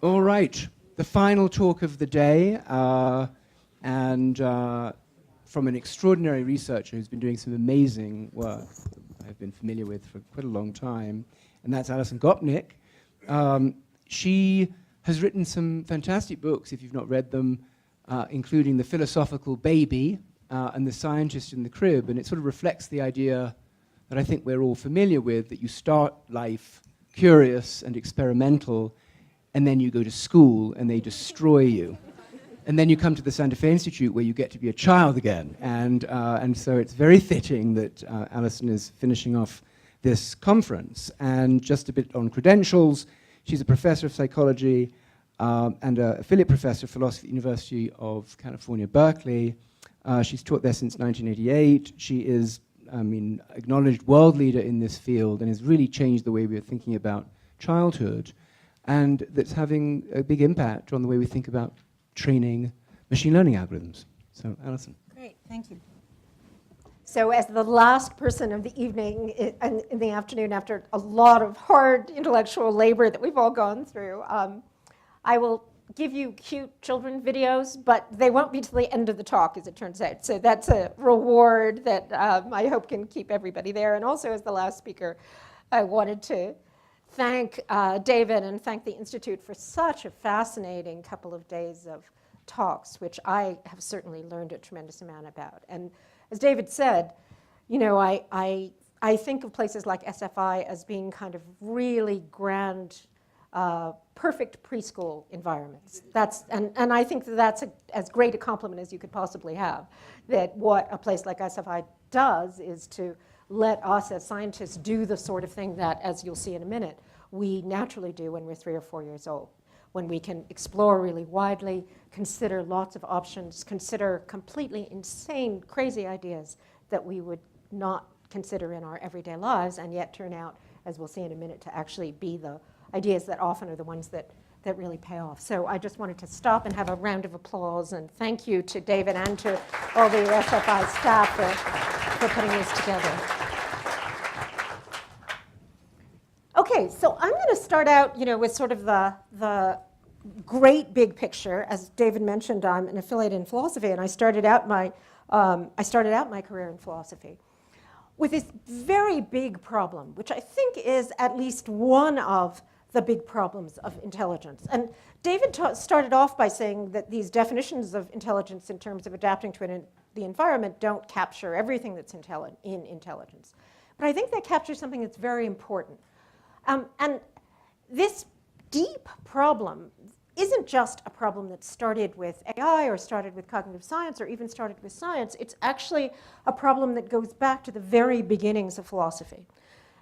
All right, the final talk of the day, and from an extraordinary researcher who's been doing some amazing work that I've been familiar with for quite a long time, and that's Alison Gopnik. She has written some fantastic books, if you've not read them, including The Philosophical Baby and The Scientist in the Crib, and it sort of reflects the idea that I think we're all familiar with, that you start life curious and experimental, and then you go to school and they destroy you. And then you come to the Santa Fe Institute where you get to be a child again. And so it's very fitting that Alison is finishing off this conference. And just a bit on credentials, she's a professor of psychology and an affiliate professor of philosophy at the University of California, Berkeley. She's taught there since 1988. She is, acknowledged world leader in this field and has really changed the way we are thinking about childhood. And that's having a big impact on the way we think about training machine learning algorithms. So, Alison. Great, thank you. So as the last person of the evening, in the afternoon, after a lot of hard intellectual labor that we've all gone through, I will give you cute children videos, but they won't be till the end of the talk, as it turns out. So that's a reward that I hope can keep everybody there. And also, as the last speaker, I wanted to thank David and thank the Institute for such a fascinating couple of days of talks, which I have certainly learned a tremendous amount about. And as David said, you know, I think of places like SFI as being kind of really grand, perfect preschool environments. And I think that that's as great a compliment as you could possibly have, that what a place like SFI does is to let us as scientists do the sort of thing that, as you'll see in a minute, we naturally do when we're 3 or 4 years old, when we can explore really widely, consider lots of options, consider completely insane, crazy ideas that we would not consider in our everyday lives, and yet turn out, as we'll see in a minute, to actually be the ideas that often are the ones that really pay off. So I just wanted to stop and have a round of applause, and thank you to David and to all the SFI staff for putting this together. Okay, so I'm going to start out, with sort of the great big picture. As David mentioned, I'm an affiliate in philosophy, and I started out my career in philosophy with this very big problem, which I think is at least one of the big problems of intelligence. And David started off by saying that these definitions of intelligence in terms of adapting to the environment don't capture everything that's in intelligence. But I think they capture something that's very important. And this deep problem isn't just a problem that started with AI or started with cognitive science or even started with science. It's actually a problem that goes back to the very beginnings of philosophy.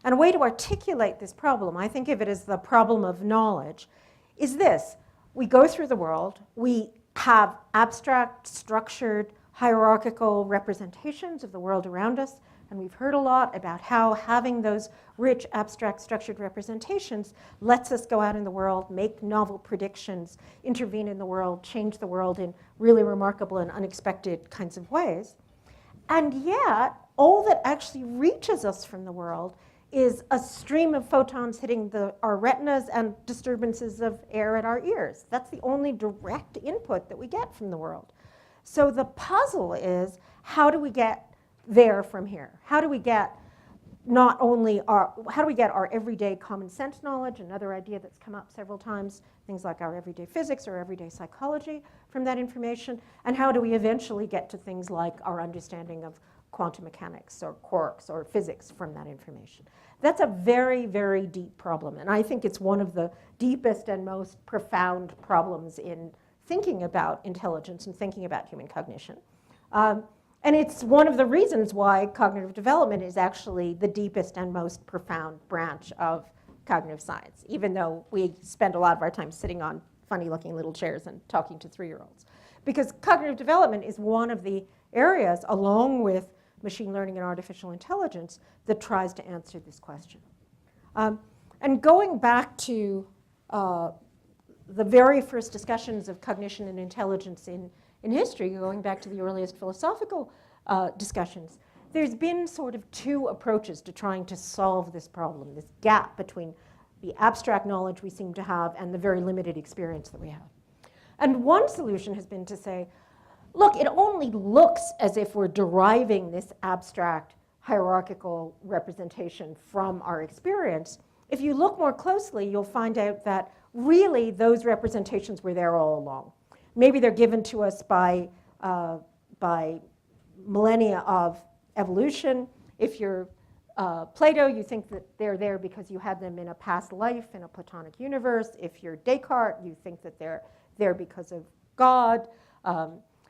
And a way to articulate this problem, I think of it as the problem of knowledge, is this. We go through the world, we have abstract, structured, hierarchical representations of the world around us, and we've heard a lot about how having those rich, abstract, structured representations lets us go out in the world, make novel predictions, intervene in the world, change the world in really remarkable and unexpected kinds of ways. And yet, all that actually reaches us from the world is a stream of photons hitting our retinas and disturbances of air at our ears. That's the only direct input that we get from the world. So the puzzle is, how do we get there from here? How do we get our everyday common sense knowledge, another idea that's come up several times, things like our everyday physics or everyday psychology from that information, and how do we eventually get to things like our understanding of quantum mechanics or quarks or physics from that information? That's a very, very deep problem, and I think it's one of the deepest and most profound problems in thinking about intelligence and thinking about human cognition. And it's one of the reasons why cognitive development is actually the deepest and most profound branch of cognitive science, even though we spend a lot of our time sitting on funny-looking little chairs and talking to 3-year-olds. Because cognitive development is one of the areas, along with machine learning and artificial intelligence, that tries to answer this question. And going back to the very first discussions of cognition and intelligence in history, going back to the earliest philosophical discussions, there's been sort of 2 approaches to trying to solve this problem, this gap between the abstract knowledge we seem to have and the very limited experience that we have. And one solution has been to say, look, it only looks as if we're deriving this abstract hierarchical representation from our experience. If you look more closely, you'll find out that really those representations were there all along. Maybe they're given to us by millennia of evolution. If you're Plato, you think that they're there because you had them in a past life in a Platonic universe. If you're Descartes, you think that they're there because of God.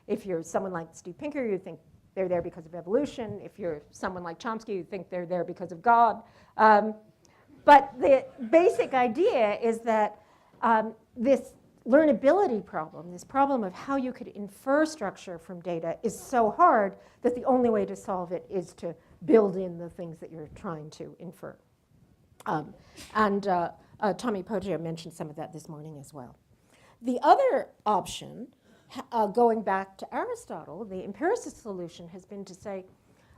If you're someone like Steve Pinker, you think they're there because of evolution. If you're someone like Chomsky, you think they're there because of God. But the basic idea is that this learnability problem, this problem of how you could infer structure from data, is so hard that the only way to solve it is to build in the things that you're trying to infer. Tommy Poggio mentioned some of that this morning as well. The other option, going back to Aristotle, the empiricist solution has been to say,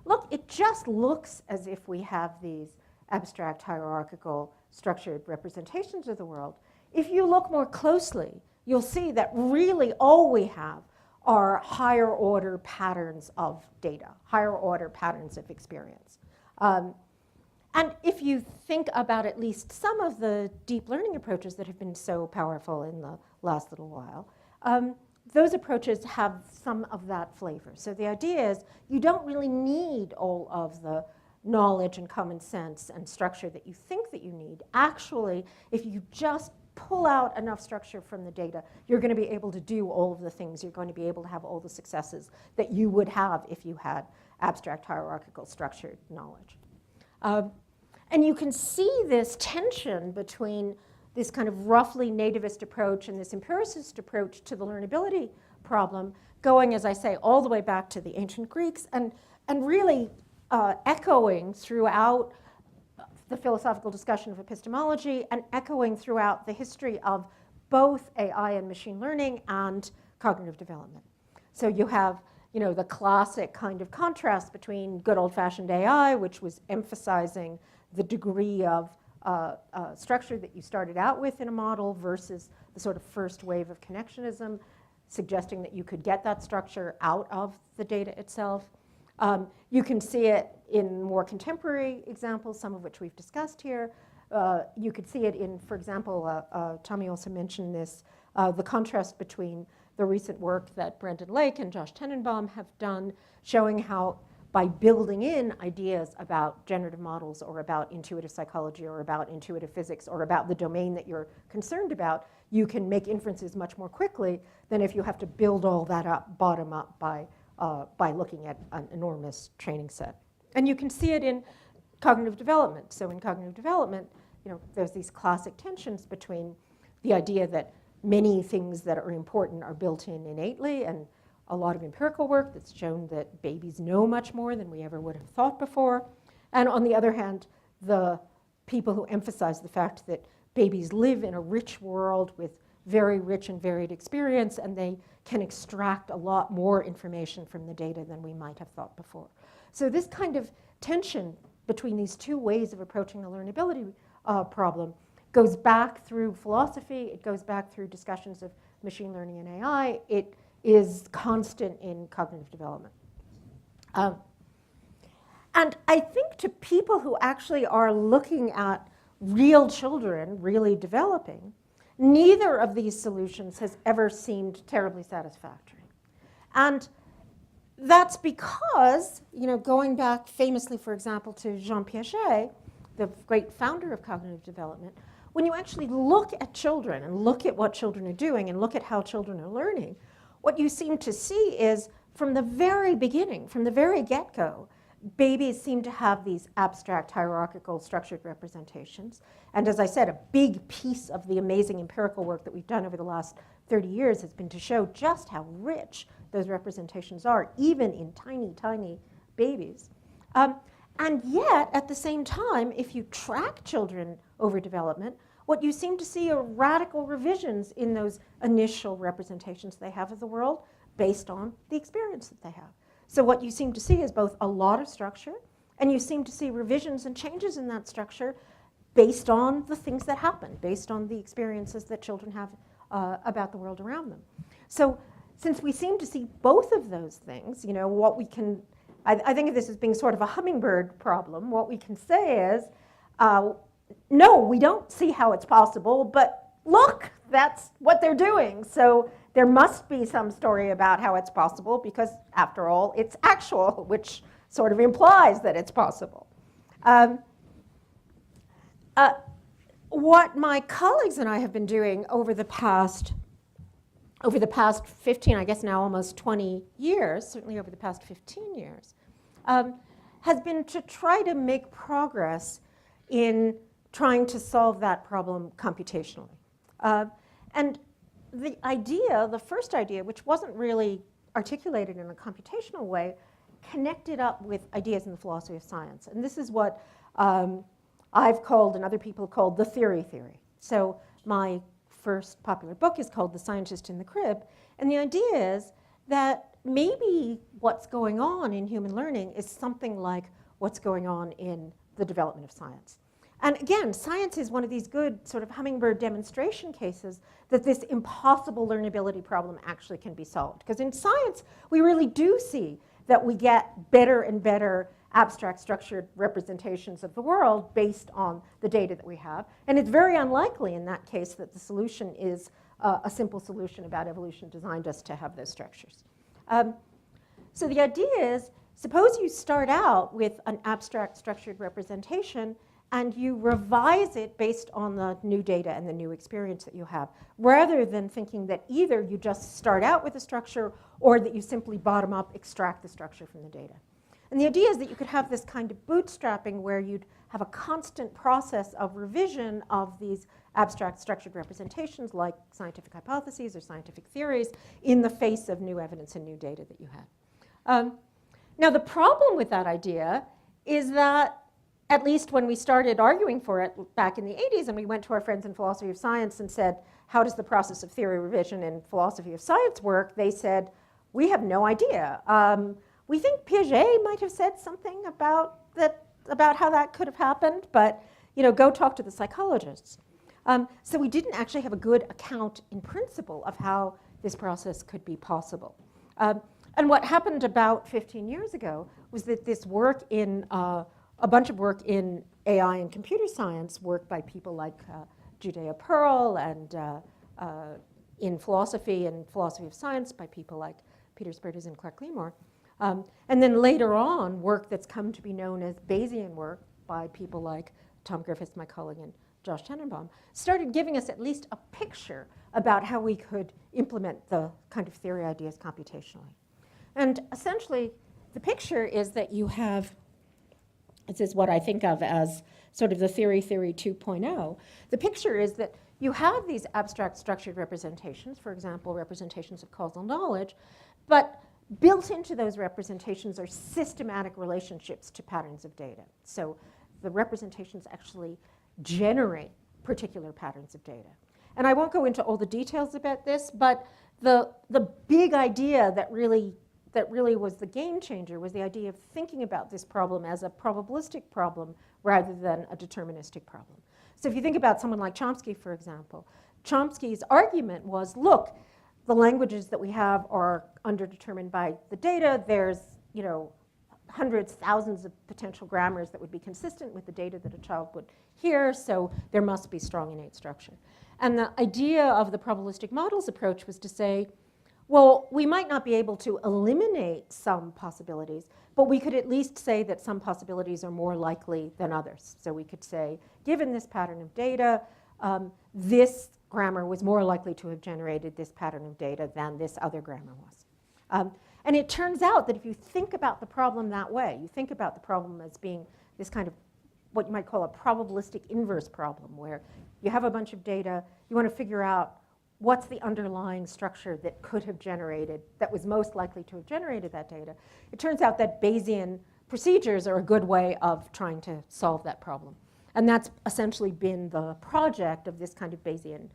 look, it just looks as if we have these abstract, hierarchical, structured representations of the world. If you look more closely, you'll see that really all we have are higher order patterns of data, higher order patterns of experience. And if you think about at least some of the deep learning approaches that have been so powerful in the last little while, those approaches have some of that flavor. So the idea is you don't really need all of the knowledge and common sense and structure that you think that you need. Actually, if you just pull out enough structure from the data, you're going to be able to do all of the things. You're going to be able to have all the successes that you would have if you had abstract, hierarchical, structured knowledge. And you can see this tension between this kind of roughly nativist approach and this empiricist approach to the learnability problem, going, as I say, all the way back to the ancient Greeks and really echoing throughout the philosophical discussion of epistemology and echoing throughout the history of both AI and machine learning and cognitive development. So you have, the classic kind of contrast between good old-fashioned AI, which was emphasizing the degree of structure that you started out with in a model versus the sort of first wave of connectionism, suggesting that you could get that structure out of the data itself. You can see it in more contemporary examples, some of which we've discussed here. You could see it in, for example, Tommy also mentioned this, the contrast between the recent work that Brendan Lake and Josh Tenenbaum have done, showing how by building in ideas about generative models or about intuitive psychology or about intuitive physics or about the domain that you're concerned about, you can make inferences much more quickly than if you have to build all that up bottom up by looking at an enormous training set. And you can see it in cognitive development. So in cognitive development, there's these classic tensions between the idea that many things that are important are built in innately, and a lot of empirical work that's shown that babies know much more than we ever would have thought before. And on the other hand, the people who emphasize the fact that babies live in a rich world with very rich and varied experience, and they can extract a lot more information from the data than we might have thought before. So this kind of tension between these two ways of approaching the learnability problem goes back through philosophy, it goes back through discussions of machine learning and AI, it is constant in cognitive development. And I think to people who actually are looking at real children really developing, neither of these solutions has ever seemed terribly satisfactory. And that's because, going back famously, for example, to Jean Piaget, the great founder of cognitive development, when you actually look at children and look at what children are doing and look at how children are learning, what you seem to see is from the very beginning, from the very get-go, babies seem to have these abstract, hierarchical, structured representations. And as I said, a big piece of the amazing empirical work that we've done over the last 30 years has been to show just how rich those representations are, even in tiny, tiny babies. And yet, at the same time, if you track children over development, what you seem to see are radical revisions in those initial representations they have of the world based on the experience that they have. So what you seem to see is both a lot of structure, and you seem to see revisions and changes in that structure based on the things that happen, based on the experiences that children have about the world around them. So since we seem to see both of those things, you know, what we can, I think of this as being sort of a hummingbird problem. What we can say is, no, we don't see how it's possible, but look, that's what they're doing. So there must be some story about how it's possible because, after all, it's actual, which sort of implies that it's possible. What my colleagues and I have been doing over the past 15, I guess now almost 20 years, certainly over the past 15 years, has been to try to make progress in trying to solve that problem computationally. And the first idea, which wasn't really articulated in a computational way, connected up with ideas in the philosophy of science. And this is what I've called, and other people called, the theory theory. So my first popular book is called The Scientist in the Crib. And the idea is that maybe what's going on in human learning is something like what's going on in the development of science. And again, science is one of these good sort of hummingbird demonstration cases that this impossible learnability problem actually can be solved. Because in science, we really do see that we get better and better abstract structured representations of the world based on the data that we have. And it's very unlikely in that case that the solution is a simple solution about evolution designed us to have those structures. So the idea is, suppose you start out with an abstract structured representation and you revise it based on the new data and the new experience that you have, rather than thinking that either you just start out with a structure or that you simply bottom up extract the structure from the data. And the idea is that you could have this kind of bootstrapping where you'd have a constant process of revision of these abstract structured representations like scientific hypotheses or scientific theories in the face of new evidence and new data that you have. Now the problem with that idea is that, at least when we started arguing for it back in the 80s and we went to our friends in philosophy of science and said, how does the process of theory revision in philosophy of science work? They said, we have no idea. We think Piaget might have said something about how that could have happened, but go talk to the psychologists. So we didn't actually have a good account in principle of how this process could be possible. And what happened about 15 years ago was that this work in a bunch of work in AI and computer science, work by people like Judea Pearl, and in philosophy and philosophy of science by people like Peter Spertus and Clark Leamore. And then later on, work that's come to be known as Bayesian work by people like Tom Griffiths, my colleague, and Josh Tenenbaum, started giving us at least a picture about how we could implement the kind of theory ideas computationally. And essentially, the picture is that you have, this is what I think of as sort of the theory 2.0. The picture is that you have these abstract structured representations, for example, representations of causal knowledge, but built into those representations are systematic relationships to patterns of data. So the representations actually generate particular patterns of data. And I won't go into all the details about this, but the big idea that really was the game changer was the idea of thinking about this problem as a probabilistic problem rather than a deterministic problem. So if you think about someone like Chomsky, for example, Chomsky's argument was, look, the languages that we have are underdetermined by the data. There's, hundreds, thousands of potential grammars that would be consistent with the data that a child would hear, so there must be strong innate structure. And the idea of the probabilistic models approach was to say, well, we might not be able to eliminate some possibilities, but we could at least say that some possibilities are more likely than others. So we could say, given this pattern of data, this grammar was more likely to have generated this pattern of data than this other grammar was. And it turns out that if you think about the problem that way, you think about the problem as being this kind of what you might call a probabilistic inverse problem, where you have a bunch of data, you want to figure out what's the underlying structure that could have generated, that was most likely to have generated that data. It turns out that Bayesian procedures are a good way of trying to solve that problem. And that's essentially been the project of this kind of Bayesian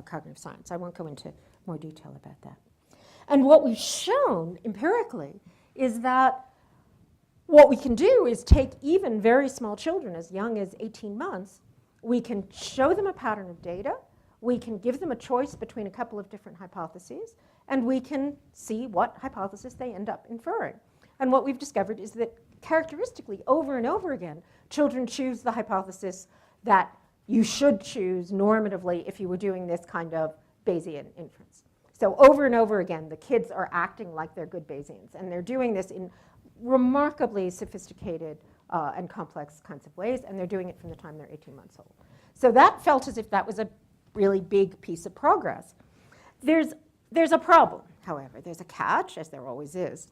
cognitive science. I won't go into more detail about that. And what we've shown empirically is that what we can do is take even very small children, as young as 18 months, We can show them a pattern of data. We can give them a choice between a couple of different hypotheses, and we can see what hypothesis they end up inferring. And what we've discovered is that characteristically, over and over again, children choose the hypothesis that you should choose normatively if you were doing this kind of Bayesian inference. So over and over again, the kids are acting like they're good Bayesians, and they're doing this in remarkably sophisticated and complex kinds of ways, and they're doing it from the time they're 18 months old. So that felt as if that was a really big piece of progress. There's a problem, however. There's a catch, as there always is.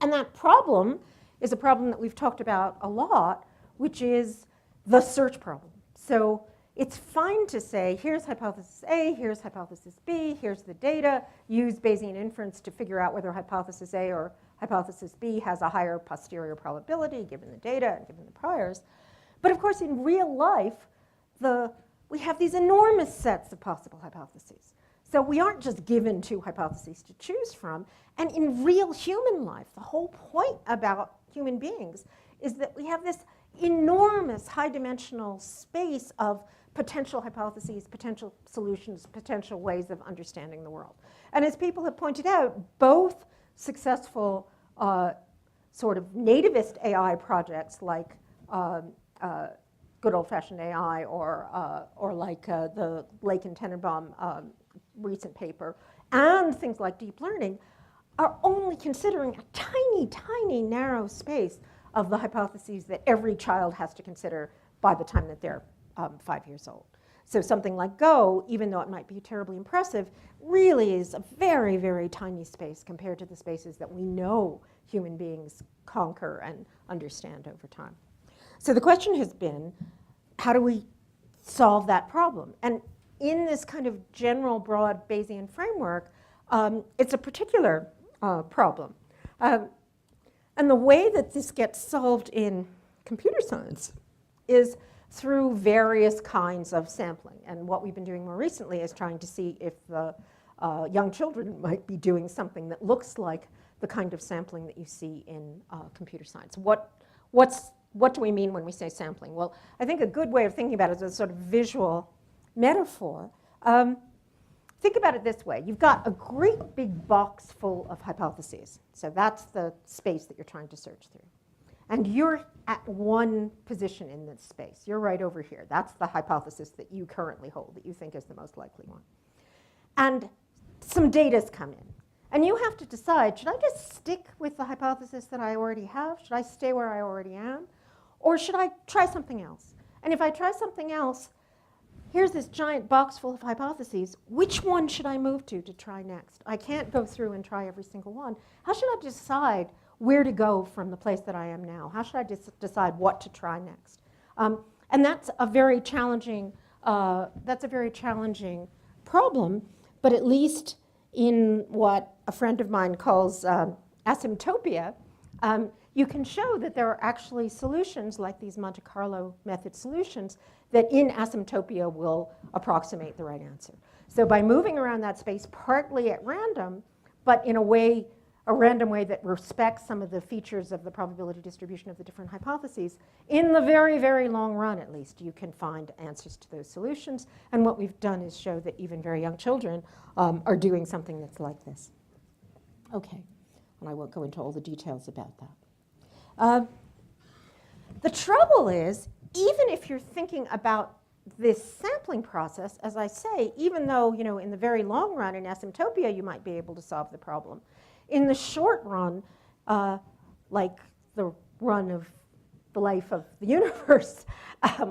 And that problem is a problem that we've talked about a lot, which is the search problem. So it's fine to say, here's hypothesis A, here's hypothesis B, here's the data, use Bayesian inference to figure out whether hypothesis A or hypothesis B has a higher posterior probability given the data and given the priors. But of course, in real life, we have these enormous sets of possible hypotheses. So we aren't just given two hypotheses to choose from. And in real human life, the whole point about human beings is that we have this enormous high-dimensional space of potential hypotheses, potential solutions, potential ways of understanding the world. And as people have pointed out, both successful sort of nativist AI projects like good old-fashioned AI or like the Lake and Tenenbaum recent paper, and things like deep learning, are only considering a tiny, tiny, narrow space of the hypotheses that every child has to consider by the time that they're 5 years old. So something like Go, even though it might be terribly impressive, really is a very, very tiny space compared to the spaces that we know human beings conquer and understand over time. So the question has been, how do we solve that problem? And in this kind of general, broad Bayesian framework, it's a particular problem. And the way that this gets solved in computer science is through various kinds of sampling. And what we've been doing more recently is trying to see if the young children might be doing something that looks like the kind of sampling that you see in computer science. What do we mean when we say sampling? Well, I think a good way of thinking about it is a sort of visual metaphor. Think about it this way. You've got a great big box full of hypotheses. So that's the space that you're trying to search through. And you're at one position in this space. You're right over here. That's the hypothesis that you currently hold, that you think is the most likely one. And some data's come in. And you have to decide, should I just stick with the hypothesis that I already have? Should I stay where I already am? Or should I try something else? And if I try something else, here's this giant box full of hypotheses. Which one should I move to try next? I can't go through and try every single one. How should I decide where to go from the place that I am now? How should I decide what to try next? And that's a very challenging problem, but at least in what a friend of mine calls asymptopia, you can show that there are actually solutions like these Monte Carlo method solutions that in asymptopia will approximate the right answer. So by moving around that space partly at random, but in a random way that respects some of the features of the probability distribution of the different hypotheses, in the very, very long run at least, you can find answers to those solutions. And what we've done is show that even very young children are doing something that's like this. Okay, and I won't go into all the details about that. The trouble is, even if you're thinking about this sampling process, as I say, even though in the very long run in asymptopia you might be able to solve the problem, in the short run, like the run of the life of the universe,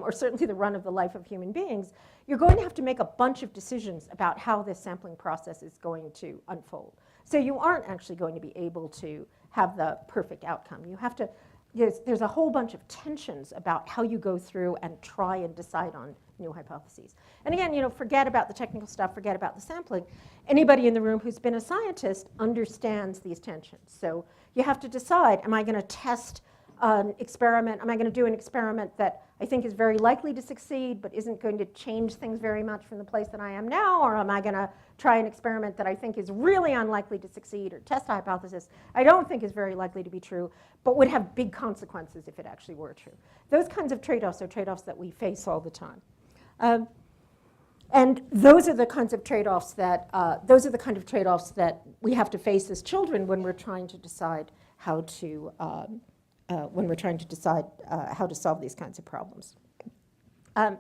or certainly the run of the life of human beings, you're going to have to make a bunch of decisions about how this sampling process is going to unfold. So you aren't actually going to be able to have the perfect outcome. You have to, there's a whole bunch of tensions about how you go through and try and decide on new hypotheses. And again, forget about the technical stuff, forget about the sampling. Anybody in the room who's been a scientist understands these tensions. So you have to decide, am I going to test an experiment? Am I going to do an experiment that I think is very likely to succeed, but isn't going to change things very much from the place that I am now? Or am I going to try an experiment that I think is really unlikely to succeed, or test a hypothesis I don't think is very likely to be true, but would have big consequences if it actually were true? Those kinds of trade-offs are trade-offs that we face all the time. And those are the kinds of trade-offs that we have to face as children when we're trying to decide how to how to solve these kinds of problems. There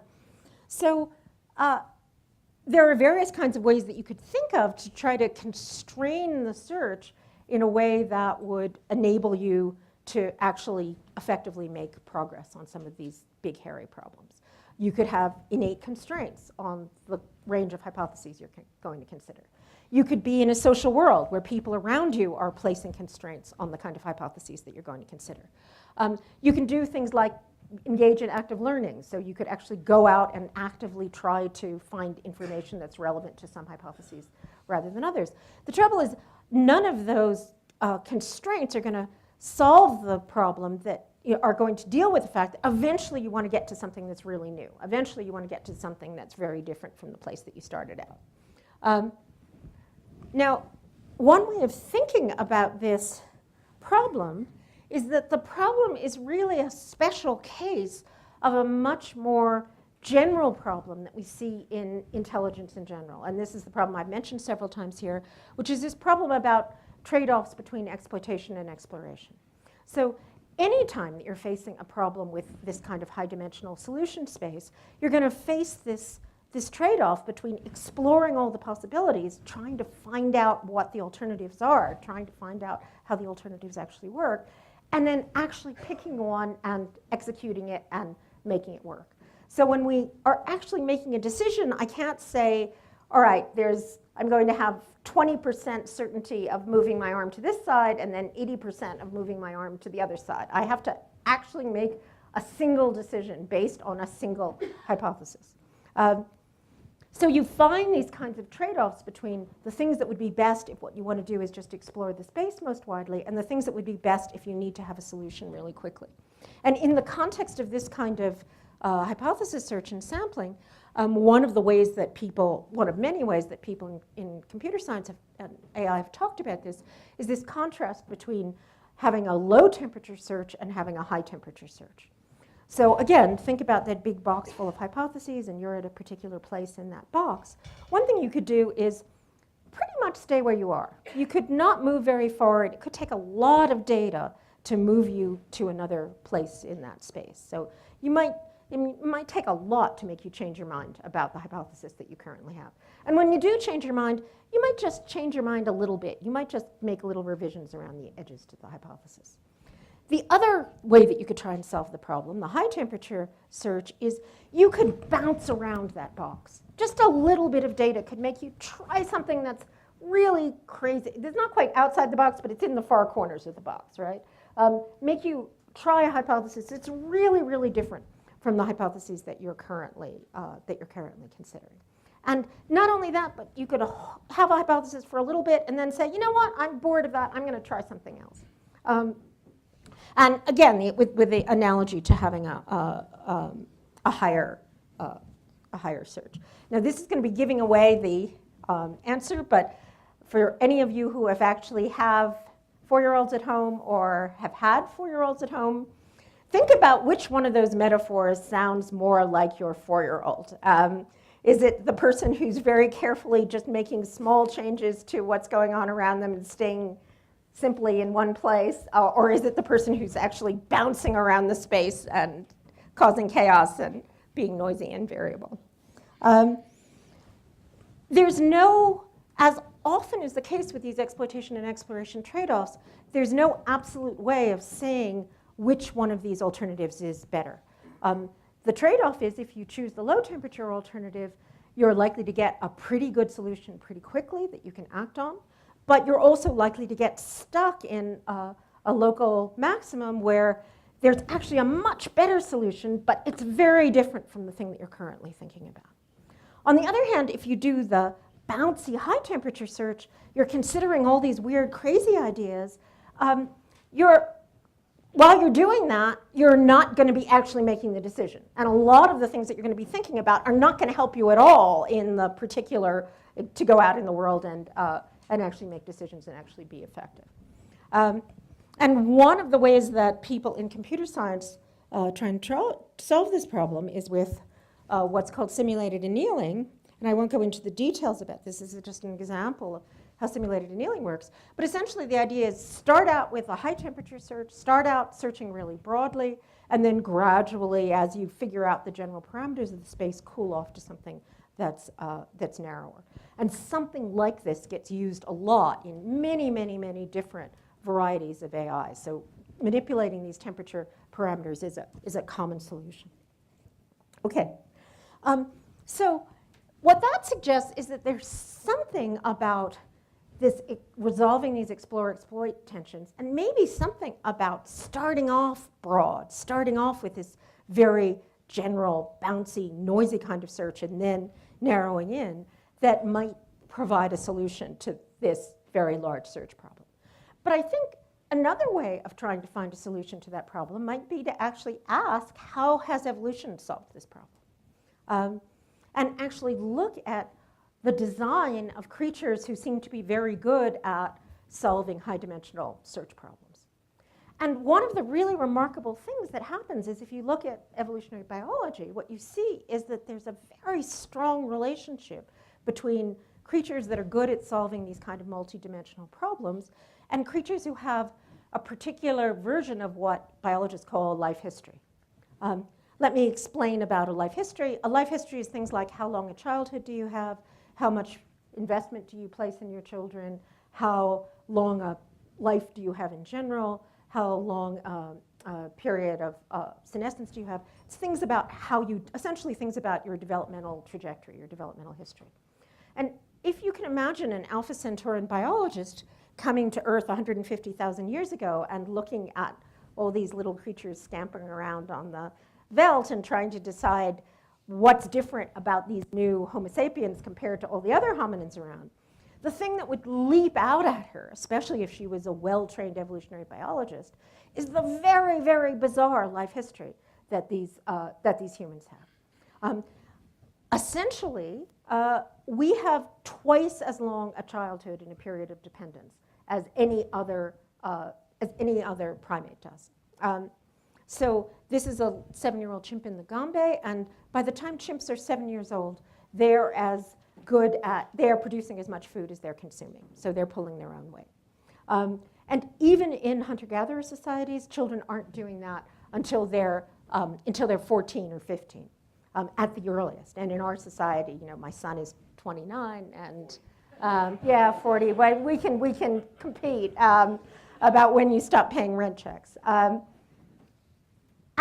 are various kinds of ways that you could think of to try to constrain the search in a way that would enable you to actually effectively make progress on some of these big, hairy problems. You could have innate constraints on the range of hypotheses you're going to consider. You could be in a social world where people around you are placing constraints on the kind of hypotheses that you're going to consider. You can do things like engage in active learning. So you could actually go out and actively try to find information that's relevant to some hypotheses rather than others. The trouble is, none of those constraints are going to solve the problem that are going to deal with the fact that eventually you want to get to something that's really new. Eventually you want to get to something that's very different from the place that you started out. Now, one way of thinking about this problem is that the problem is really a special case of a much more general problem that we see in intelligence in general. And this is the problem I've mentioned several times here, which is this problem about trade-offs between exploitation and exploration. So anytime that you're facing a problem with this kind of high-dimensional solution space, you're going to face this trade-off between exploring all the possibilities, trying to find out what the alternatives are, trying to find out how the alternatives actually work, and then actually picking one and executing it and making it work. So when we are actually making a decision, I can't say, all right, I'm going to have 20% certainty of moving my arm to this side and then 80% of moving my arm to the other side. I have to actually make a single decision based on a single hypothesis. So you find these kinds of trade-offs between the things that would be best if what you want to do is just explore the space most widely, and the things that would be best if you need to have a solution really quickly. And in the context of this kind of hypothesis search and sampling, one of many ways that people in computer science and AI have talked about this is this contrast between having a low temperature search and having a high temperature search. So again, think about that big box full of hypotheses, and you're at a particular place in that box. One thing you could do is pretty much stay where you are. You could not move very forward. It could take a lot of data to move you to another place in that space. So it might take a lot to make you change your mind about the hypothesis that you currently have. And when you do change your mind, you might just change your mind a little bit. You might just make little revisions around the edges to the hypothesis. The other way that you could try and solve the problem, the high temperature search, is you could bounce around that box. Just a little bit of data could make you try something that's really crazy. It's not quite outside the box, but it's in the far corners of the box, right? Make you try a hypothesis that's really, really different from the hypotheses that you're currently considering. And not only that, but you could have a hypothesis for a little bit and then say, you know what, I'm bored of that, I'm going to try something else. And again, with the analogy to having a higher search. Now, this is going to be giving away the answer, but for any of you who have actually have 4-year-olds at home or have had 4-year-olds at home, think about which one of those metaphors sounds more like your 4-year-old. Is it the person who's very carefully just making small changes to what's going on around them and staying simply in one place, or is it the person who's actually bouncing around the space and causing chaos and being noisy and variable? There's no, as often is the case with these exploitation and exploration trade-offs, there's no absolute way of saying which one of these alternatives is better. The trade-off is if you choose the low temperature alternative, you're likely to get a pretty good solution pretty quickly that you can act on. But you're also likely to get stuck in a local maximum where there's actually a much better solution, but it's very different from the thing that you're currently thinking about. On the other hand, if you do the bouncy high temperature search, you're considering all these weird, crazy ideas. You're while you're doing that, you're not going to be actually making the decision. And a lot of the things that you're going to be thinking about are not going to help you at all in the particular, to go out in the world and actually make decisions and actually be effective. And one of the ways that people in computer science try and solve this problem is with what's called simulated annealing. And I won't go into the details about this. This is just an example of how simulated annealing works. But essentially, the idea is start out with a high temperature search, start out searching really broadly, and then gradually, as you figure out the general parameters of the space, cool off to something that's narrower. And something like this gets used a lot in many, many, many different varieties of AI. So manipulating these temperature parameters is a common solution. Okay. So what that suggests is that there's something about this resolving these explore-exploit tensions, and maybe something about starting off broad, starting off with this very general, bouncy, noisy kind of search, and then narrowing in, that might provide a solution to this very large search problem. But I think another way of trying to find a solution to that problem might be to actually ask, how has evolution solved this problem? And actually look at the design of creatures who seem to be very good at solving high-dimensional search problems. And one of the really remarkable things that happens is if you look at evolutionary biology, what you see is that there's a very strong relationship between creatures that are good at solving these kind of multi-dimensional problems and creatures who have a particular version of what biologists call life history. Let me explain about a life history. A life history is things like how long a childhood do you have, how much investment do you place in your children, how long a life do you have in general, how long a period of senescence do you have. It's things about how you, essentially things about your developmental trajectory, your developmental history. And if you can imagine an Alpha Centauran biologist coming to Earth 150,000 years ago and looking at all these little creatures scampering around on the veldt and trying to decide what's different about these new Homo sapiens compared to all the other hominins around, the thing that would leap out at her, especially if she was a well-trained evolutionary biologist, is the very, very bizarre life history that these humans have. Essentially, we have twice as long a childhood in a period of dependence as any other primate does. So this is a 7-year-old chimp in the Gombe, and by the time chimps are 7 years old, they're producing as much food as they're consuming. So they're pulling their own weight. And even in hunter-gatherer societies, children aren't doing that until they're 14 or 15 at the earliest. And in our society, my son is 29 and 40. But we can compete about when you stop paying rent checks.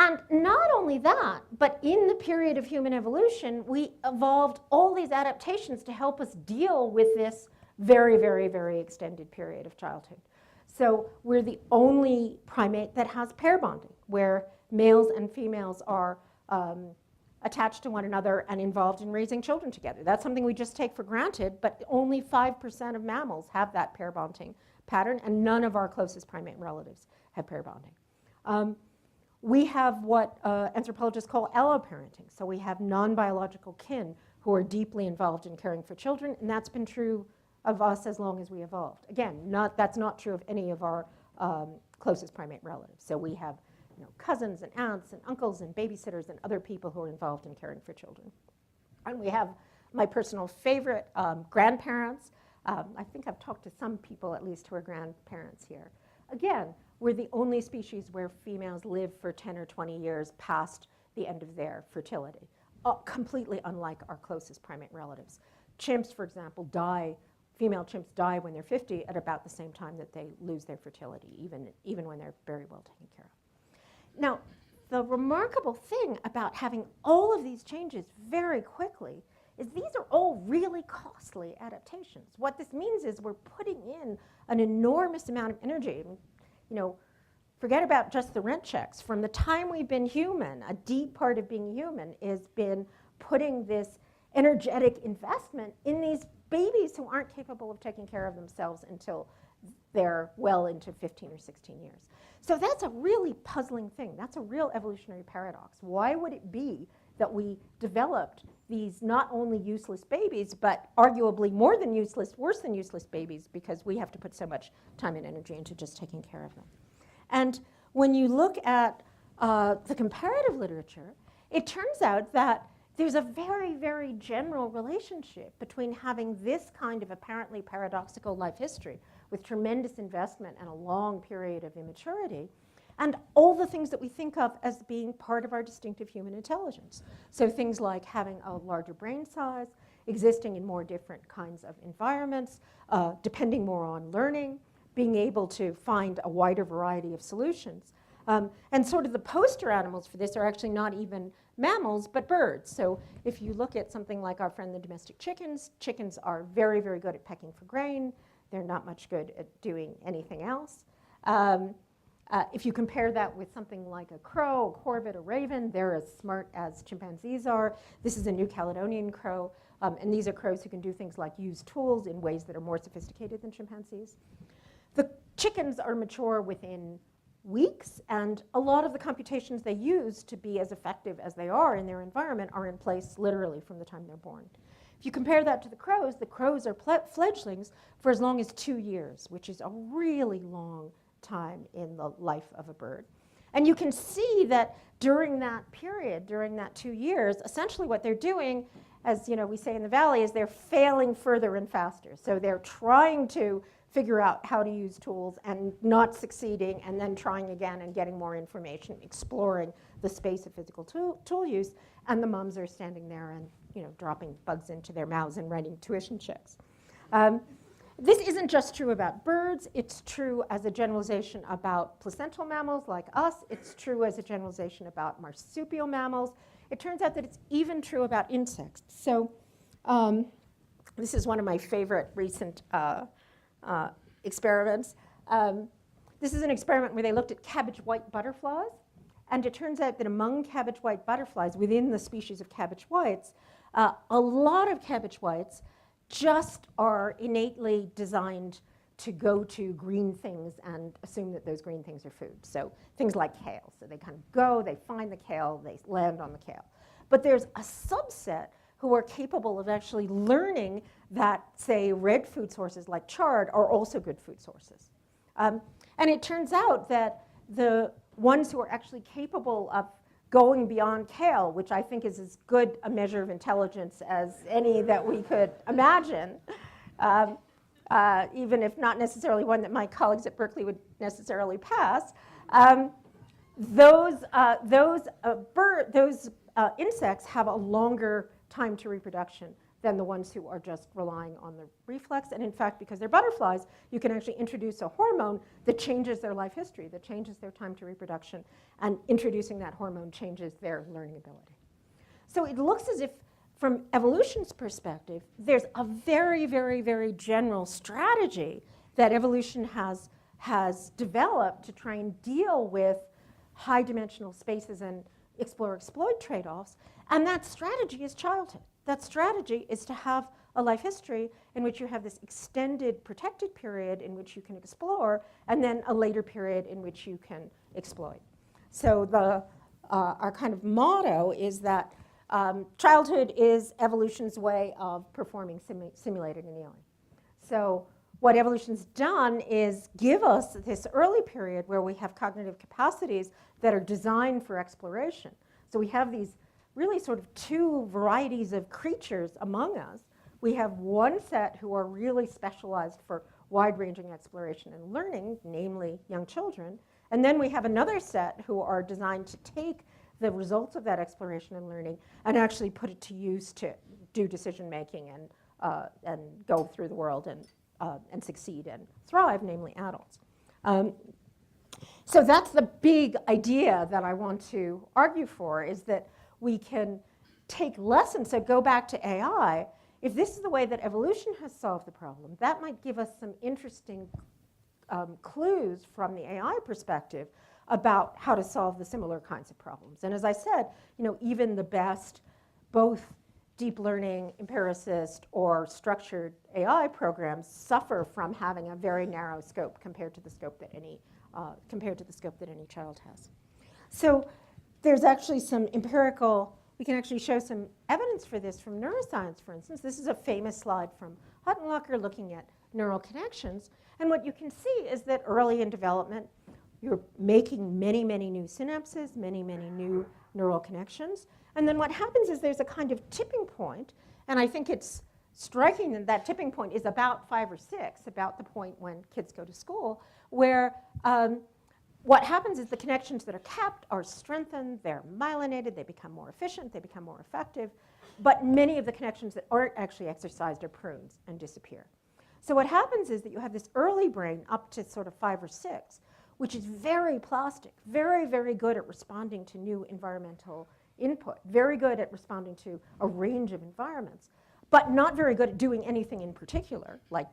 And not only that, but in the period of human evolution, we evolved all these adaptations to help us deal with this very, very, very extended period of childhood. So we're the only primate that has pair bonding, where males and females are attached to one another and involved in raising children together. That's something we just take for granted, but only 5% of mammals have that pair bonding pattern, and none of our closest primate relatives have pair bonding. We have what anthropologists call alloparenting. So we have non-biological kin who are deeply involved in caring for children, and that's been true of us as long as we evolved. Again, that's not true of any of our closest primate relatives. So we have cousins and aunts and uncles and babysitters and other people who are involved in caring for children. And we have my personal favorite, grandparents. I think I've talked to some people at least who are grandparents here. Again, we're the only species where females live for 10 or 20 years past the end of their fertility, completely unlike our closest primate relatives. Chimps, for example, female chimps die when they're 50 at about the same time that they lose their fertility, even when they're very well taken care of. Now, the remarkable thing about having all of these changes very quickly is these are all really costly adaptations. What this means is we're putting in an enormous amount of energy. Forget about just the rent checks. From the time we've been human, a deep part of being human has been putting this energetic investment in these babies who aren't capable of taking care of themselves until they're well into 15 or 16 years. So that's a really puzzling thing. That's a real evolutionary paradox. Why would it be that we developed these not only useless babies, but arguably more than useless, worse than useless babies, because we have to put so much time and energy into just taking care of them? And when you look at the comparative literature, it turns out that there's a very, very general relationship between having this kind of apparently paradoxical life history with tremendous investment and a long period of immaturity, and all the things that we think of as being part of our distinctive human intelligence. So things like having a larger brain size, existing in more different kinds of environments, depending more on learning, being able to find a wider variety of solutions. And sort of the poster animals for this are actually not even mammals, but birds. So if you look at something like our friend the domestic chickens, chickens are very, very good at pecking for grain. They're not much good at doing anything else. If you compare that with something like a crow, a corvid, a raven, they're as smart as chimpanzees are. This is a New Caledonian crow, and these are crows who can do things like use tools in ways that are more sophisticated than chimpanzees. The chickens are mature within weeks, and a lot of the computations they use to be as effective as they are in their environment are in place literally from the time they're born. If you compare that to the crows are fledglings for as long as 2 years, which is a really long time in the life of a bird. And you can see that during that period, during that 2 years, essentially what they're doing, as we say in the Valley, is they're failing further and faster. So they're trying to figure out how to use tools and not succeeding, and then trying again and getting more information, exploring the space of physical tool use, and the mums are standing there and dropping bugs into their mouths and writing tuition checks. This isn't just true about birds. It's true as a generalization about placental mammals like us. It's true as a generalization about marsupial mammals. It turns out that it's even true about insects. So this is one of my favorite recent experiments. This is an experiment where they looked at cabbage white butterflies, and it turns out that among cabbage white butterflies, within the species of cabbage whites, a lot of cabbage whites just are innately designed to go to green things and assume that those green things are food. So things like kale. So they kind of go, they find the kale, they land on the kale. But there's a subset who are capable of actually learning that, say, red food sources like chard are also good food sources. And it turns out that the ones who are actually capable of going beyond kale, which I think is as good a measure of intelligence as any that we could imagine, even if not necessarily one that my colleagues at Berkeley would necessarily pass, those insects have a longer time to reproduction than the ones who are just relying on the reflex. And in fact, because they're butterflies, you can actually introduce a hormone that changes their life history, that changes their time to reproduction, and introducing that hormone changes their learning ability. So it looks as if, from evolution's perspective, there's a very, very, very general strategy that evolution has developed to try and deal with high-dimensional spaces and explore-exploit trade-offs, and that strategy is childhood. That strategy is to have a life history in which you have this extended protected period in which you can explore, and then a later period in which you can exploit. So our kind of motto is that childhood is evolution's way of performing simulated annealing. So what evolution's done is give us this early period where we have cognitive capacities that are designed for exploration. So we have these really sort of two varieties of creatures among us. We have one set who are really specialized for wide-ranging exploration and learning, namely young children. And then we have another set who are designed to take the results of that exploration and learning and actually put it to use to do decision-making and go through the world and succeed and thrive, namely adults. So that's the big idea that I want to argue for, is that we can take lessons. So go back to AI. If this is the way that evolution has solved the problem, that might give us some interesting clues from the AI perspective about how to solve the similar kinds of problems. And as I said, even the best, both deep learning, empiricist, or structured AI programs suffer from having a very narrow scope compared to the scope that any child has. So there's actually some empirical, we can actually show some evidence for this from neuroscience, for instance. This is a famous slide from Huttenlocher looking at neural connections. And what you can see is that early in development, you're making many, many new synapses, many, many new neural connections. And then what happens is there's a kind of tipping point, and I think it's striking that that tipping point is about 5 or 6, about the point when kids go to school, where what happens is the connections that are kept are strengthened, they're myelinated, they become more efficient, they become more effective, but many of the connections that aren't actually exercised are pruned and disappear. So what happens is that you have this early brain up to sort of 5 or 6, which is very plastic, very, very good at responding to new environmental input, very good at responding to a range of environments, but not very good at doing anything in particular, like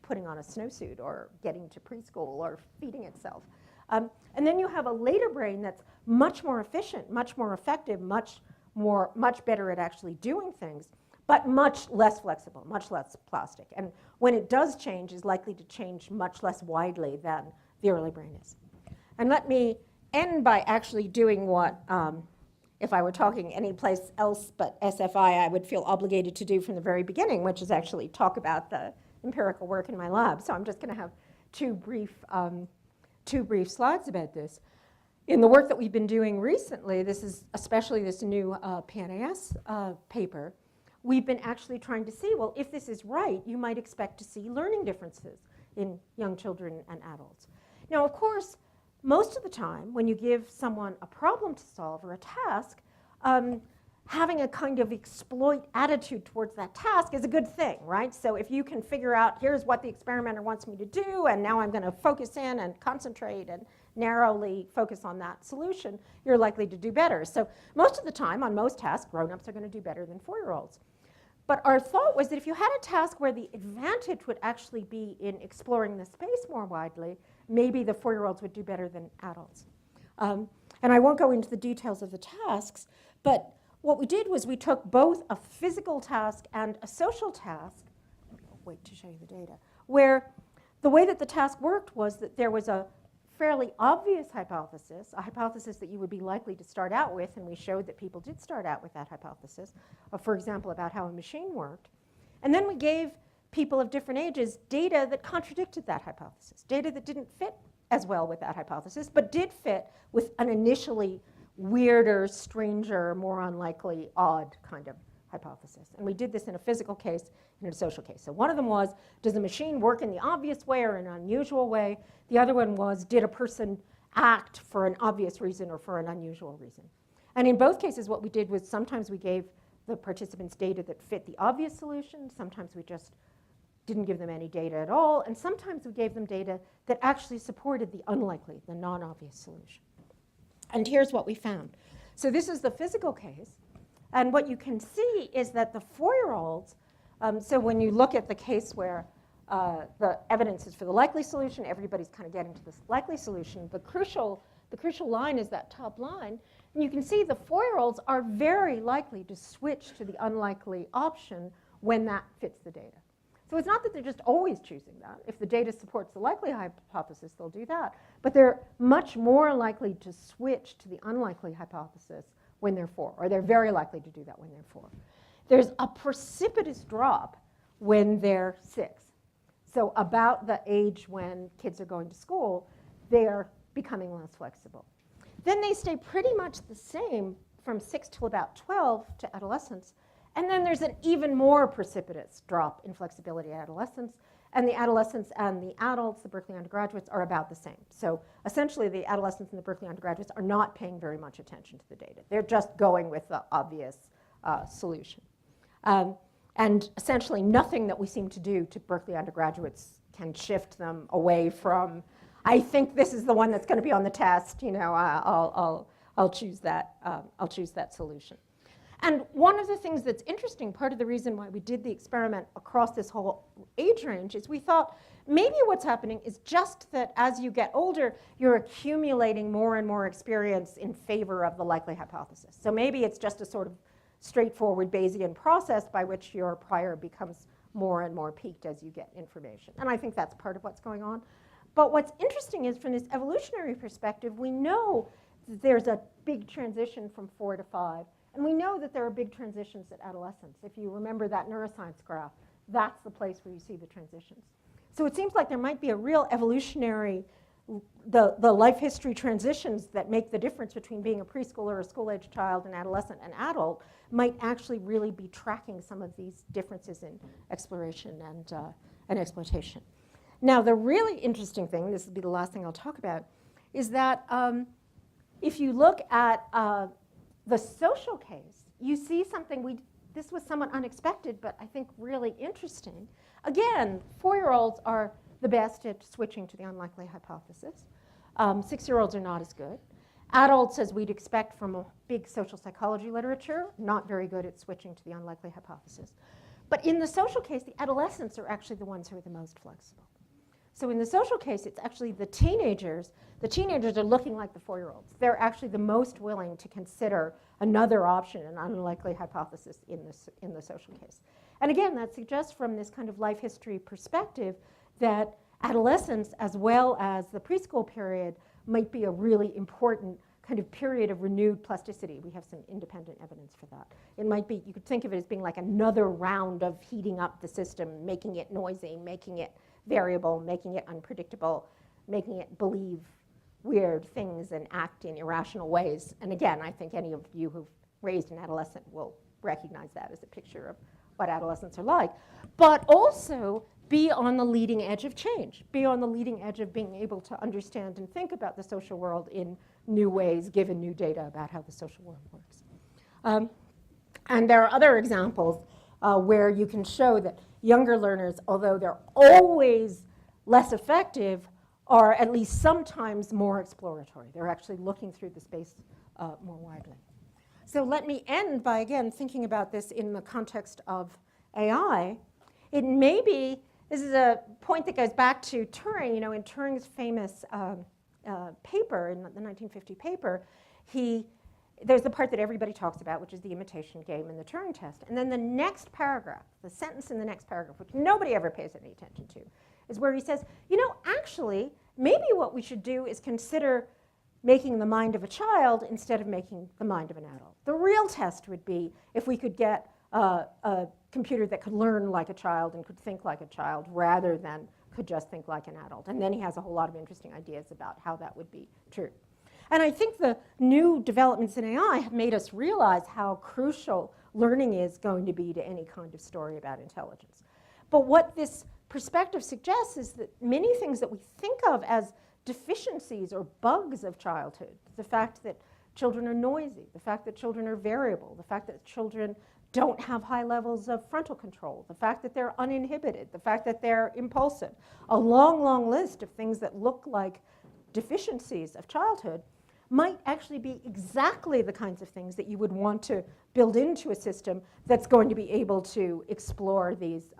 putting on a snowsuit or getting to preschool or feeding itself. And then you have a later brain that's much more efficient, much more effective, much better at actually doing things, but much less flexible, much less plastic. And when it does change, is likely to change much less widely than the early brain is. And let me end by actually doing what, if I were talking any place else but SFI, I would feel obligated to do from the very beginning, which is actually talk about the empirical work in my lab. So I'm just going to have two brief slides about this. In the work that we've been doing recently, this is especially this new PNAS paper, we've been actually trying to see, well, if this is right, you might expect to see learning differences in young children and adults. Now, of course, most of the time, when you give someone a problem to solve or a task, having a kind of exploit attitude towards that task is a good thing, right? So if you can figure out, here's what the experimenter wants me to do, and now I'm going to focus in and concentrate and narrowly focus on that solution, you're likely to do better. So most of the time, on most tasks, grown-ups are going to do better than 4-year-olds. But our thought was that if you had a task where the advantage would actually be in exploring the space more widely, maybe the 4-year-olds would do better than adults. And I won't go into the details of the tasks, but what we did was we took both a physical task and a social task, I'll wait to show you the data, where the way that the task worked was that there was a fairly obvious hypothesis, a hypothesis that you would be likely to start out with, and we showed that people did start out with that hypothesis, for example, about how a machine worked. And then we gave people of different ages data that contradicted that hypothesis, data that didn't fit as well with that hypothesis, but did fit with an initially weirder, stranger, more unlikely, odd kind of hypothesis. And we did this in a physical case and in a social case. So one of them was, does the machine work in the obvious way or in an unusual way? The other one was, did a person act for an obvious reason or for an unusual reason? And in both cases, what we did was sometimes we gave the participants data that fit the obvious solution, sometimes we just didn't give them any data at all, and sometimes we gave them data that actually supported the unlikely, the non-obvious solution. And here's what we found. So this is the physical case, and what you can see is that the 4-year-olds, so when you look at the case where the evidence is for the likely solution, everybody's kind of getting to this likely solution, the crucial line is that top line, and you can see the 4-year-olds are very likely to switch to the unlikely option when that fits the data. So it's not that they're just always choosing that. If the data supports the likely hypothesis, they'll do that. But they're much more likely to switch to the unlikely hypothesis when they're 4, or they're very likely to do that when they're 4. There's a precipitous drop when they're 6. So about the age when kids are going to school, they're becoming less flexible. Then they stay pretty much the same from 6 till about 12 to adolescence. And then there's an even more precipitous drop in flexibility at adolescence. And the adolescents and the adults, the Berkeley undergraduates, are about the same. So essentially, the adolescents and the Berkeley undergraduates are not paying very much attention to the data. They're just going with the obvious solution. And essentially, nothing that we seem to do to Berkeley undergraduates can shift them away from, I think this is the one that's going to be on the test. I'll choose that. I'll choose that solution. And one of the things that's interesting, part of the reason why we did the experiment across this whole age range, is we thought maybe what's happening is just that as you get older, you're accumulating more and more experience in favor of the likely hypothesis. So maybe it's just a sort of straightforward Bayesian process by which your prior becomes more and more peaked as you get information. And I think that's part of what's going on. But what's interesting is from this evolutionary perspective, we know that there's a big transition from 4 to 5. And we know that there are big transitions at adolescence. If you remember that neuroscience graph, that's the place where you see the transitions. So it seems like there might be a real evolutionary, the life history transitions that make the difference between being a preschooler, a school-age child, an adolescent, and adult might actually really be tracking some of these differences in exploration and exploitation. Now, the really interesting thing, this will be the last thing I'll talk about, is that if you look at the social case, you see something this was somewhat unexpected, but I think really interesting. Again, 4-year-olds are the best at switching to the unlikely hypothesis. 6-year-olds are not as good. Adults, as we'd expect from a big social psychology literature, not very good at switching to the unlikely hypothesis. But in the social case, the adolescents are actually the ones who are the most flexible. So in the social case, it's actually the teenagers. The teenagers are looking like the 4-year-olds. They're actually the most willing to consider another option, an unlikely hypothesis in the social case. And again, that suggests from this kind of life history perspective that adolescence, as well as the preschool period, might be a really important kind of period of renewed plasticity. We have some independent evidence for that. It might be, you could think of it as being like another round of heating up the system, making it noisy, making it variable, making it unpredictable, making it believe weird things and act in irrational ways. And again, I think any of you who've raised an adolescent will recognize that as a picture of what adolescents are like. But also be on the leading edge of change, be on the leading edge of being able to understand and think about the social world in new ways, given new data about how the social world works. And there are other examples where you can show that younger learners, although they're always less effective, are at least sometimes more exploratory. They're actually looking through the space more widely. So let me end by, again, thinking about this in the context of AI. It may be, this is a point that goes back to Turing. You know, in Turing's famous paper, in the 1950 paper, there's the part that everybody talks about, which is the imitation game and the Turing test. And then the next paragraph, the sentence in the next paragraph, which nobody ever pays any attention to, is where he says, you know, actually, maybe what we should do is consider making the mind of a child instead of making the mind of an adult. The real test would be if we could get a computer that could learn like a child and could think like a child rather than could just think like an adult. And then he has a whole lot of interesting ideas about how that would be true. And I think the new developments in AI have made us realize how crucial learning is going to be to any kind of story about intelligence. But what this perspective suggests is that many things that we think of as deficiencies or bugs of childhood, the fact that children are noisy, the fact that children are variable, the fact that children don't have high levels of frontal control, the fact that they're uninhibited, the fact that they're impulsive, a long, long list of things that look like deficiencies of childhood might actually be exactly the kinds of things that you would want to build into a system that's going to be able to explore these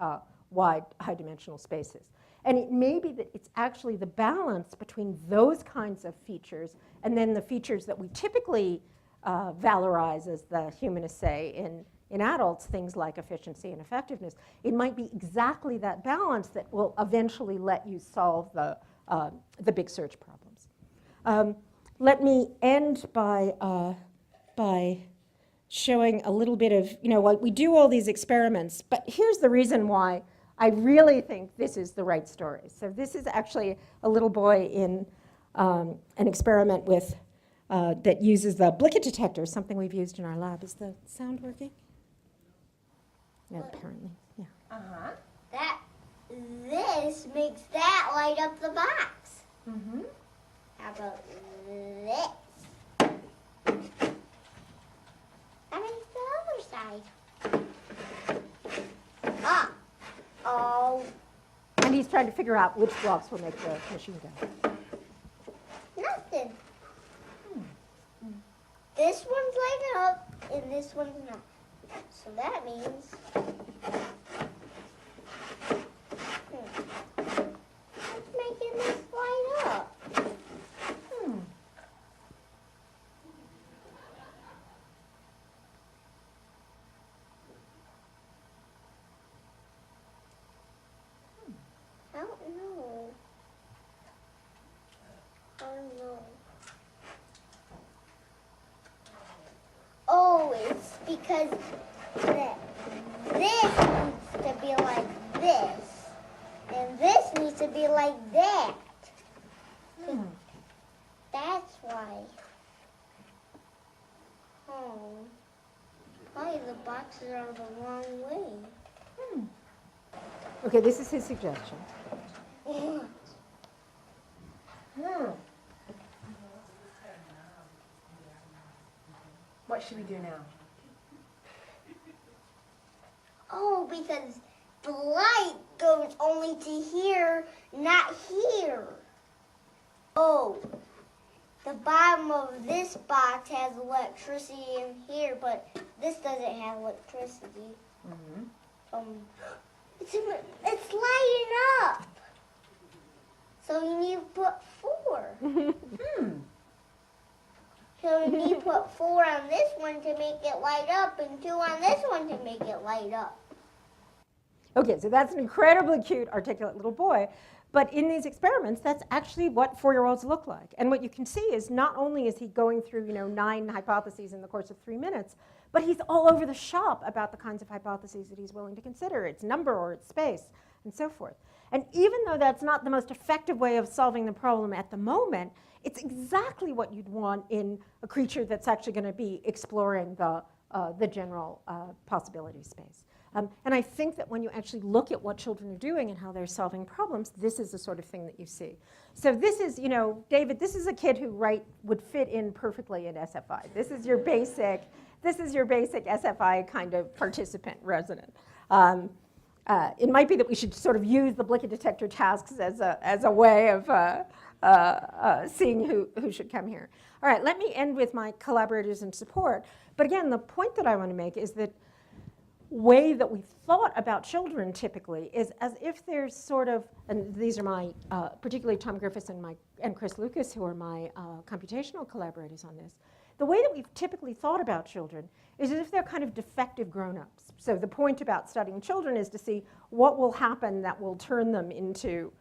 wide, high-dimensional spaces. And it may be that it's actually the balance between those kinds of features and then the features that we typically valorize, as the humanists say, in adults, things like efficiency and effectiveness. It might be exactly that balance that will eventually let you solve the big search problems. Let me end by showing a little bit of, you know, like we do all these experiments, but here's the reason why I really think this is the right story. So this is actually a little boy in an experiment with that uses the Blicket detector, something we've used in our lab. Is the sound working? Yeah, apparently, yeah. Uh-huh. This makes that light up the box. Mm-hmm. How about this? That makes the other side. Oh. And he's trying to figure out which blocks will make the machine go. Nothing. This one's lighting up and this one's not. So that means it's making this light up. because this needs to be like this, and this needs to be like that. That's why. Oh, why the boxes are the wrong way? Okay, this is his suggestion. What should we do now? Oh, because the light goes only to here, not here. Oh, the bottom of this box has electricity in here, but this doesn't have electricity. It's lighting up. So you need to put 4. So you need to put 4 on this one to make it light up and 2 on this one to make it light up. Okay, so that's an incredibly cute, articulate little boy. But in these experiments, that's actually what 4-year-olds look like. And what you can see is not only is he going through 9 hypotheses in the course of 3 minutes, but he's all over the shop about the kinds of hypotheses that he's willing to consider, its number or its space, and so forth. And even though that's not the most effective way of solving the problem at the moment, it's exactly what you'd want in a creature that's actually going to be exploring the general possibility space. And I think that when you actually look at what children are doing and how they're solving problems, this is the sort of thing that you see. So this is, David, this is a kid who would fit in perfectly in SFI. This is your basic SFI kind of participant resident. It might be that we should sort of use the Blicket detector tasks as a way of seeing who should come here. All right, let me end with my collaborators and support. But again, the point that I want to make is that way that we thought about children typically is as if there's sort of, and these are my, particularly Tom Griffiths and Chris Lucas, who are my computational collaborators on this. The way that we've typically thought about children is as if they're kind of defective grown-ups. So the point about studying children is to see what will happen that will turn them into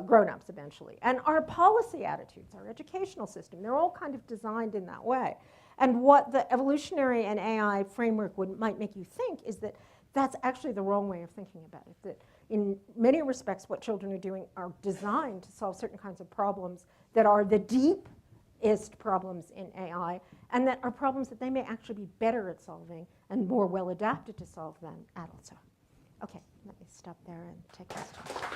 grown-ups eventually. And our policy attitudes, our educational system, they're all kind of designed in that way. And what the evolutionary and AI framework might make you think is that that's actually the wrong way of thinking about it. That in many respects, what children are doing are designed to solve certain kinds of problems that are the deepest problems in AI, and that are problems that they may actually be better at solving and more well adapted to solve than adults are. Okay, let me stop there and take questions.